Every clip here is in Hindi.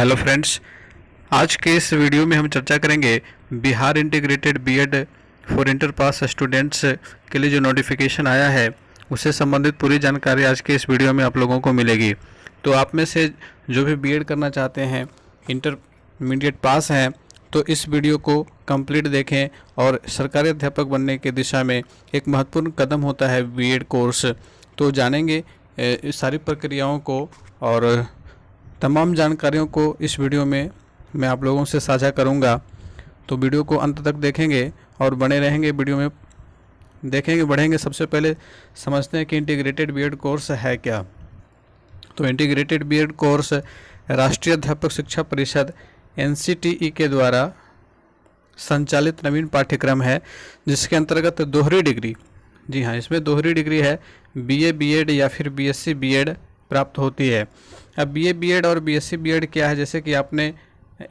हेलो फ्रेंड्स, आज के इस वीडियो में हम चर्चा करेंगे Bihar integrated BEd for inter pass students के लिए जो नोटिफिकेशन आया है उससे संबंधित पूरी जानकारी आज के इस वीडियो में आप लोगों को मिलेगी। तो आप में से जो भी बीएड करना चाहते हैं, इंटरमीडिएट पास हैं, तो इस वीडियो को कंप्लीट देखें। और सरकारी अध्यापक बनने की दिशा में एक महत्वपूर्ण कदम होता है बीएड कोर्स। तो जानेंगे इस सारी प्रक्रियाओं को और तमाम जानकारियों को इस वीडियो में मैं आप लोगों से साझा करूंगा। तो वीडियो को अंत तक देखेंगे और बने रहेंगे, वीडियो में देखेंगे, बढ़ेंगे। सबसे पहले समझते हैं कि इंटीग्रेटेड बीएड कोर्स है क्या। तो इंटीग्रेटेड बीएड कोर्स राष्ट्रीय अध्यापक शिक्षा परिषद एनसीटीई के द्वारा संचालित नवीन पाठ्यक्रम है, जिसके अंतर्गत दोहरी डिग्री, जी हाँ, इसमें दोहरी डिग्री है, बीए बीएड या फिर बीएससी बीएड प्राप्त होती है। अब बीए बीएड और बीएससी बीएड क्या है, जैसे कि आपने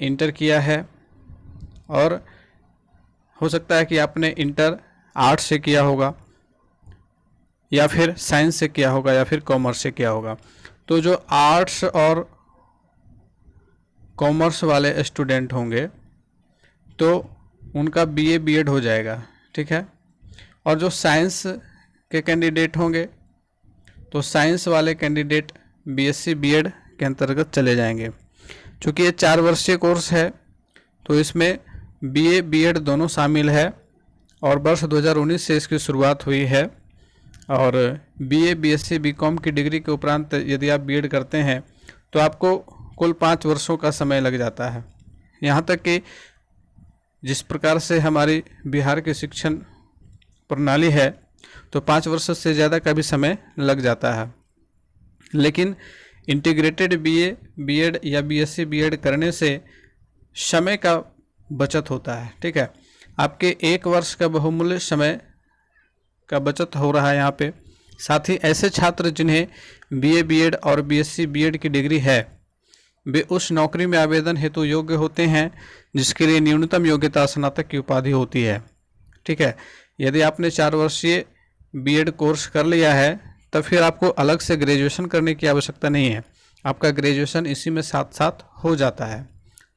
इंटर किया है और हो सकता है कि आपने इंटर आर्ट्स से किया होगा या फिर साइंस से किया होगा या फिर कॉमर्स से किया होगा। तो जो आर्ट्स और कॉमर्स वाले स्टूडेंट होंगे तो उनका बीए बीएड हो जाएगा, ठीक है। और जो साइंस के कैंडिडेट होंगे तो साइंस वाले कैंडिडेट बीएससी बीएड के अंतर्गत चले जाएंगे। चूँकि ये 4 वर्षीय कोर्स है तो इसमें बीए बीएड दोनों शामिल है और वर्ष 2019 से इसकी शुरुआत हुई है। और बीए बीएससी बीकॉम की डिग्री के उपरांत यदि आप बीएड करते हैं तो आपको कुल 5 वर्षों का समय लग जाता है। यहाँ तक कि जिस प्रकार से हमारी बिहार की शिक्षण प्रणाली है तो 5 वर्ष से ज़्यादा का भी समय लग जाता है। लेकिन इंटीग्रेटेड बीए बीएड या बीएससी बीएड करने से समय का बचत होता है, ठीक है। आपके 1 वर्ष का बहुमूल्य समय का बचत हो रहा है यहाँ पे। साथ ही ऐसे छात्र जिन्हें बीए बीएड और बीएससी बीएड की डिग्री है वे उस नौकरी में आवेदन हेतु योग्य होते हैं जिसके लिए न्यूनतम योग्यता स्नातक की उपाधि होती है, ठीक है। यदि आपने 4 वर्षीय बीएड कोर्स कर लिया है तब फिर आपको अलग से ग्रेजुएशन करने की आवश्यकता नहीं है, आपका ग्रेजुएशन इसी में साथ साथ हो जाता है।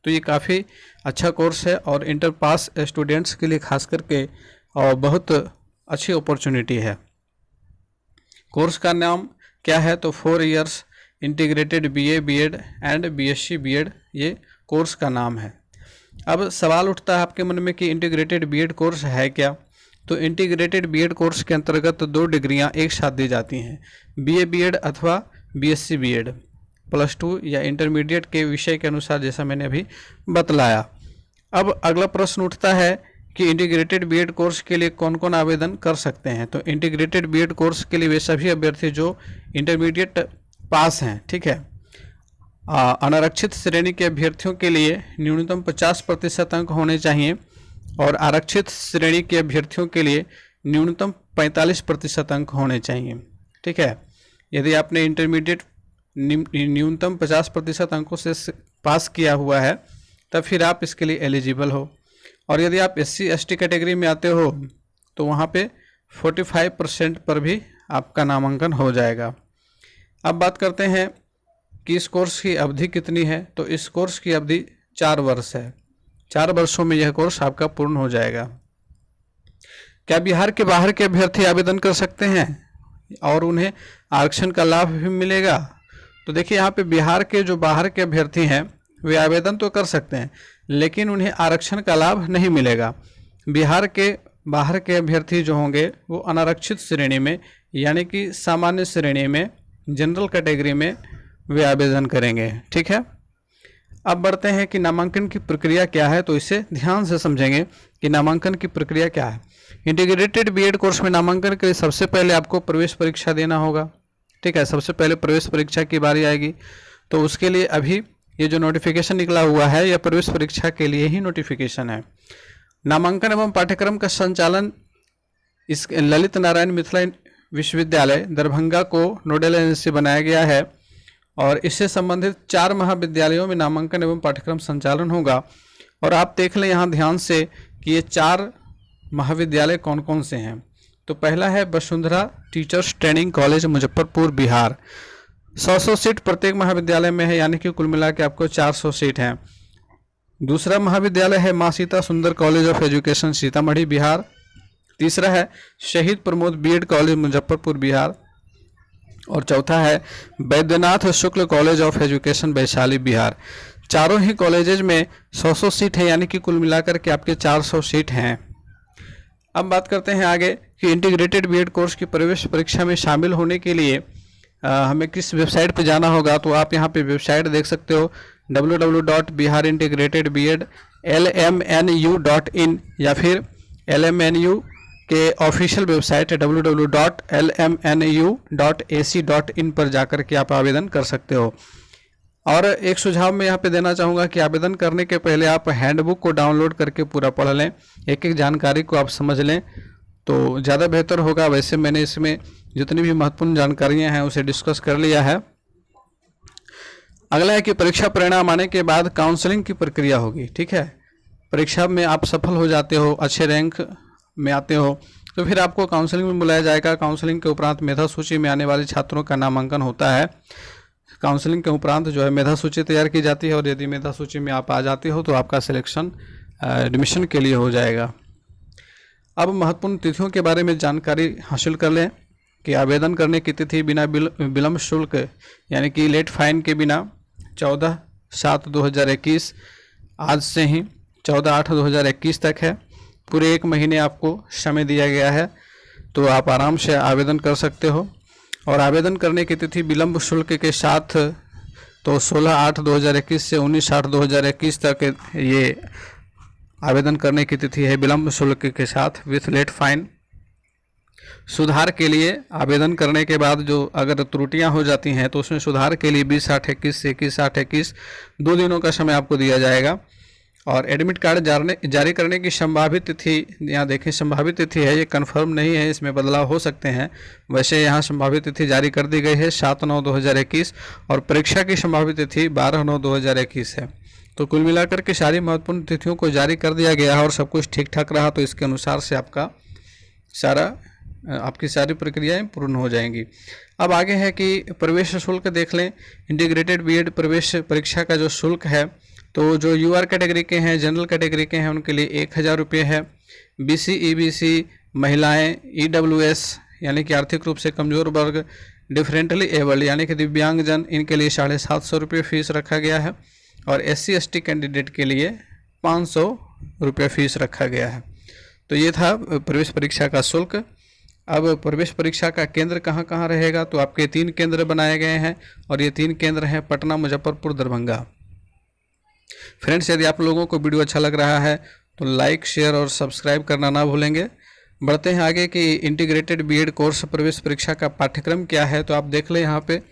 तो ये काफ़ी अच्छा कोर्स है और इंटर पास स्टूडेंट्स के लिए खास करके और बहुत अच्छी अपॉर्चुनिटी है। कोर्स का नाम क्या है, तो 4 years integrated BA BEd and BSc BEd ये कोर्स का नाम है। अब सवाल उठता है आपके मन में कि इंटीग्रेटेड बीएड कोर्स है क्या। तो इंटीग्रेटेड बीएड कोर्स के अंतर्गत 2 डिग्रियां एक साथ दी जाती हैं, बीए बीएड अथवा बीएससी बीएड, +2 या इंटरमीडिएट के विषय के अनुसार, जैसा मैंने अभी बतलाया। अब अगला प्रश्न उठता है कि इंटीग्रेटेड बीएड कोर्स के लिए कौन कौन आवेदन कर सकते हैं। तो इंटीग्रेटेड बीएड कोर्स के लिए वे सभी अभ्यर्थी जो इंटरमीडिएट पास हैं, ठीक है। अनारक्षित श्रेणी के अभ्यर्थियों के लिए न्यूनतम 50% अंक होने चाहिए और आरक्षित श्रेणी के अभ्यर्थियों के लिए न्यूनतम 45% अंक होने चाहिए, ठीक है। यदि आपने इंटरमीडिएट न्यूनतम 50% अंकों से पास किया हुआ है तब फिर आप इसके लिए एलिजिबल हो। और यदि आप SC ST कैटेगरी में आते हो तो वहाँ पे 45% पर भी आपका नामांकन हो जाएगा। अब बात करते हैं कि इस कोर्स की अवधि कितनी है। तो इस कोर्स की अवधि 4 वर्ष है। 4 वर्षों में यह कोर्स आपका पूर्ण हो जाएगा। क्या बिहार के बाहर के अभ्यर्थी आवेदन कर सकते हैं और उन्हें आरक्षण का लाभ भी मिलेगा। तो देखिए, यहाँ पे बिहार के जो बाहर के अभ्यर्थी हैं वे आवेदन तो कर सकते हैं लेकिन उन्हें आरक्षण का लाभ नहीं मिलेगा। बिहार के बाहर के अभ्यर्थी जो होंगे वो अनारक्षित श्रेणी में यानी कि सामान्य श्रेणी में, जनरल कैटेगरी में वे आवेदन करेंगे, ठीक है। अब बढ़ते हैं कि नामांकन की प्रक्रिया क्या है। तो इसे ध्यान से समझेंगे कि नामांकन की प्रक्रिया क्या है। इंटीग्रेटेड बीएड कोर्स में नामांकन के लिए सबसे पहले आपको प्रवेश परीक्षा देना होगा, ठीक है। सबसे पहले प्रवेश परीक्षा की बारी आएगी। तो उसके लिए अभी ये जो नोटिफिकेशन निकला हुआ है यह प्रवेश परीक्षा के लिए ही नोटिफिकेशन है। नामांकन एवं पाठ्यक्रम का संचालन इस ललित नारायण मिथिला विश्वविद्यालय दरभंगा को नोडल एजेंसी बनाया गया है और इससे संबंधित 4 महाविद्यालयों में नामांकन एवं पाठ्यक्रम संचालन होगा। और आप देख लें यहाँ ध्यान से कि ये 4 महाविद्यालय कौन कौन से हैं। तो पहला है Vasundhara teachers training college Muzaffarpur Bihar. 100 seat प्रत्येक महाविद्यालय में है, यानी कि कुल मिला के आपको 400 सीट हैं। दूसरा महाविद्यालय है Maa Sita Sundar college of education Sitamarhi Bihar. तीसरा है शहीद प्रमोद बीएड कॉलेज मुजफ्फरपुर बिहार। और चौथा है Baidyanath Shukla college of education Vaishali Bihar. चारों ही कॉलेजेज में 100 सीट है, यानी कि कुल मिलाकर के आपके 400 सीट हैं। अब बात करते हैं आगे कि इंटीग्रेटेड बीएड कोर्स की प्रवेश परीक्षा में शामिल होने के लिए हमें किस वेबसाइट पर जाना होगा। तो आप यहाँ पे वेबसाइट देख सकते हो www.biharintegrated.bed.lmnu.in या फिर LMNU के ऑफिशियल वेबसाइट है www.lmnu.ac.in पर जाकर के आप आवेदन कर सकते हो। और एक सुझाव मैं यहाँ पे देना चाहूँगा कि आवेदन करने के पहले आप हैंडबुक को डाउनलोड करके पूरा पढ़ लें, एक एक जानकारी को आप समझ लें तो ज़्यादा बेहतर होगा। वैसे मैंने इसमें जितनी भी महत्वपूर्ण जानकारियाँ हैं उसे डिस्कस कर लिया है। अगला है कि परीक्षा परिणाम आने के बाद काउंसलिंग की प्रक्रिया होगी। ठीक है, परीक्षा में आप सफल हो जाते हो, अच्छे रैंक में आते हो तो फिर आपको काउंसलिंग में बुलाया जाएगा। काउंसलिंग के उपरांत मेधा सूची में आने वाले छात्रों का नामांकन होता है। काउंसलिंग के उपरांत जो है मेधा सूची तैयार की जाती है और यदि मेधा सूची में आप आ जाते हो तो आपका सिलेक्शन एडमिशन के लिए हो जाएगा। अब महत्वपूर्ण तिथियों के बारे में जानकारी हासिल कर लें कि आवेदन करने की तिथि बिना विलंब शुल्क यानी कि लेट फाइन के बिना 14/7/2021 आज से ही 14/8/2021 तक है। पूरे एक महीने आपको समय दिया गया है तो आप आराम से आवेदन कर सकते हो। और आवेदन करने की तिथि विलंब शुल्क के साथ तो 16/8/2021 से 19/8/2021 तक ये आवेदन करने की तिथि है विलंब शुल्क के साथ विथ लेट फाइन। सुधार के लिए आवेदन करने के बाद जो अगर त्रुटियां हो जाती हैं तो उसमें सुधार के लिए 20/8/21 से 21/8/21 2 दिनों का समय आपको दिया जाएगा। और एडमिट कार्ड जारी करने की संभावित तिथि यहाँ देखें, संभावित तिथि है, ये कंफर्म नहीं है, इसमें बदलाव हो सकते हैं। वैसे यहाँ संभावित तिथि जारी कर दी गई है 7/9/2021 और परीक्षा की संभावित तिथि 12/9/2021 है। तो कुल मिलाकर के सारी महत्वपूर्ण तिथियों को जारी कर दिया गया है और सब कुछ ठीक ठाक रहा तो इसके अनुसार से आपकी सारी प्रक्रियाएं पूर्ण हो जाएंगी। अब आगे है कि प्रवेश शुल्क देख लें। इंटीग्रेटेड बीएड प्रवेश परीक्षा का जो शुल्क है तो जो यूआर कैटेगरी के हैं, जनरल कैटेगरी के हैं, उनके लिए 1000 रुपये है। बीसी ईबीसी महिलाएं, ईडब्ल्यूएस यानी कि आर्थिक रूप से कमज़ोर वर्ग, डिफरेंटली एबल्ड यानी कि दिव्यांगजन, इनके लिए 750 रुपये फीस रखा गया है। और SC ST कैंडिडेट के लिए 500 रुपये फीस रखा गया है। तो ये था प्रवेश परीक्षा का शुल्क। अब प्रवेश परीक्षा का केंद्र कहाँ कहाँ रहेगा तो आपके 3 केंद्र बनाए गए हैं और ये 3 केंद्र हैं पटना, मुजफ्फरपुर, दरभंगा। फ्रेंड्स, यदि आप लोगों को वीडियो अच्छा लग रहा है तो लाइक, शेयर और सब्सक्राइब करना ना भूलेंगे। बढ़ते हैं आगे कि इंटीग्रेटेड बीएड कोर्स प्रवेश परीक्षा का पाठ्यक्रम क्या है। तो आप देख लें यहाँ पे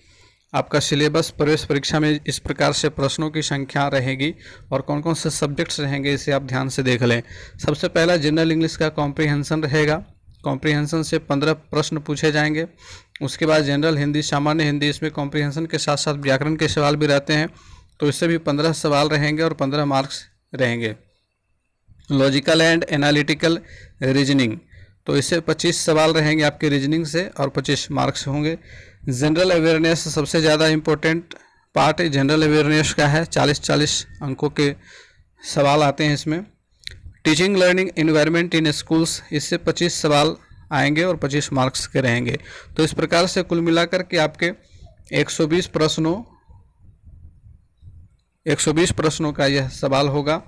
आपका सिलेबस प्रवेश परीक्षा में इस प्रकार से प्रश्नों की संख्या रहेगी और कौन कौन से सब्जेक्ट्स रहेंगे इसे आप ध्यान से देख लें। सबसे पहला जनरल इंग्लिश का कॉम्प्रीहेंशन रहेगा। कॉम्प्रीहेंशन से 15 प्रश्न पूछे जाएंगे। उसके बाद जनरल हिंदी, सामान्य हिंदी, इसमें कॉम्प्रीहेंशन के साथ साथ व्याकरण के सवाल भी रहते हैं तो इससे भी 15 सवाल रहेंगे और 15 मार्क्स रहेंगे। लॉजिकल एंड एनालिटिकल रीजनिंग तो इससे 25 सवाल रहेंगे आपके रीजनिंग से और 25 मार्क्स होंगे। जनरल अवेयरनेस सबसे ज़्यादा इम्पोर्टेंट पार्ट जनरल अवेयरनेस का है, 40-40 अंकों के सवाल आते हैं इसमें। टीचिंग लर्निंग इन्वायरमेंट इन स्कूल्स, इससे 25 सवाल आएंगे और 25 मार्क्स के रहेंगे। तो इस प्रकार से कुल मिलाकर के आपके 120 प्रश्नों का यह सवाल होगा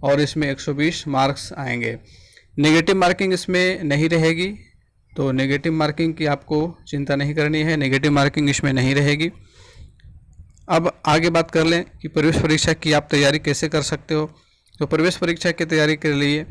और इसमें 120 मार्क्स आएंगे। नेगेटिव मार्किंग इसमें नहीं रहेगी, तो नेगेटिव मार्किंग की आपको चिंता नहीं करनी है, नेगेटिव मार्किंग इसमें नहीं रहेगी। अब आगे बात कर लें कि प्रवेश परीक्षा की आप तैयारी कैसे कर सकते हो। तो प्रवेश परीक्षा की तैयारी के लिए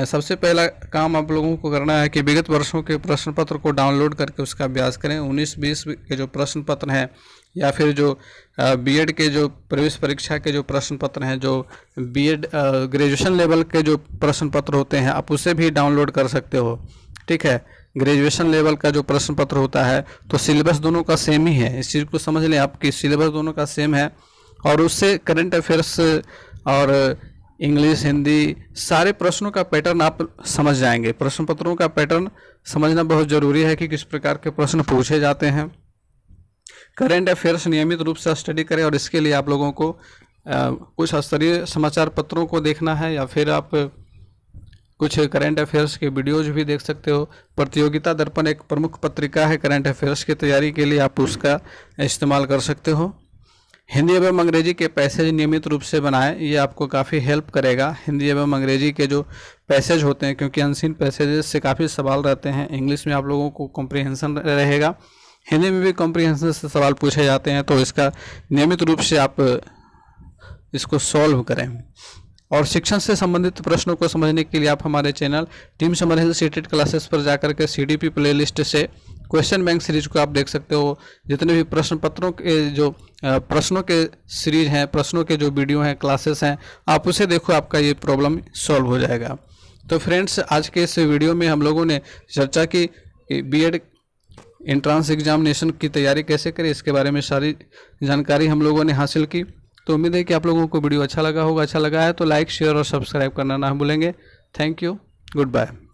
सबसे पहला काम आप लोगों को करना है कि विगत वर्षों के प्रश्न पत्र को डाउनलोड करके उसका अभ्यास करें। 19-20 के जो प्रश्न पत्र हैं या फिर जो बीएड के जो प्रवेश परीक्षा के जो प्रश्न पत्र हैं, जो बीएड ग्रेजुएशन लेवल के जो प्रश्न पत्र होते हैं, आप उसे भी डाउनलोड कर सकते हो। ठीक है, ग्रेजुएशन लेवल का जो प्रश्न पत्र होता है तो सिलेबस दोनों का सेम ही है, इस चीज़ को समझ लें, आपकी सिलेबस दोनों का सेम है और उससे करंट अफेयर्स और इंग्लिश, हिंदी सारे प्रश्नों का पैटर्न आप समझ जाएंगे। प्रश्न पत्रों का पैटर्न समझना बहुत ज़रूरी है कि किस प्रकार के प्रश्न पूछे जाते हैं। करेंट अफेयर्स नियमित रूप से स्टडी करें, और इसके लिए आप लोगों को कुछ स्तरीय समाचार पत्रों को देखना है, या फिर आप कुछ करंट अफेयर्स के वीडियोज भी देख सकते हो। प्रतियोगिता दर्पण एक प्रमुख पत्रिका है करंट अफेयर्स की तैयारी के लिए, आप उसका इस्तेमाल कर सकते हो। हिंदी एवं अंग्रेजी के पैसेज नियमित रूप से बनाएं, ये आपको काफ़ी हेल्प करेगा। हिंदी एवं अंग्रेजी के जो पैसेज होते हैं, क्योंकि अनसीन पैसेजेस से काफ़ी सवाल रहते हैं। इंग्लिश में आप लोगों को कॉम्प्रिहेंशन रहेगा, हिंदी में भी कॉम्प्रिहेंशन से सवाल पूछे जाते हैं, तो इसका नियमित रूप से आप इसको सॉल्व करें। और शिक्षण से संबंधित प्रश्नों को समझने के लिए आप हमारे चैनल टीम समर हिल सीटेड क्लासेस पर जाकर के CDP प्लेलिस्ट से क्वेश्चन बैंक सीरीज को आप देख सकते हो। जितने भी प्रश्न पत्रों के जो प्रश्नों के सीरीज हैं, प्रश्नों के जो वीडियो हैं, क्लासेस हैं, आप उसे देखो, आपका ये प्रॉब्लम सॉल्व हो जाएगा। तो फ्रेंड्स, आज के इस वीडियो में हम लोगों ने चर्चा की B.Ed एंट्रेंस एग्जामिनेशन की तैयारी कैसे करें, इसके बारे में सारी जानकारी हम लोगों ने हासिल की। तो उम्मीद है कि आप लोगों को वीडियो अच्छा लगा होगा। अच्छा लगा है तो लाइक, शेयर और सब्सक्राइब करना ना भूलेंगे। Thank you, good bye.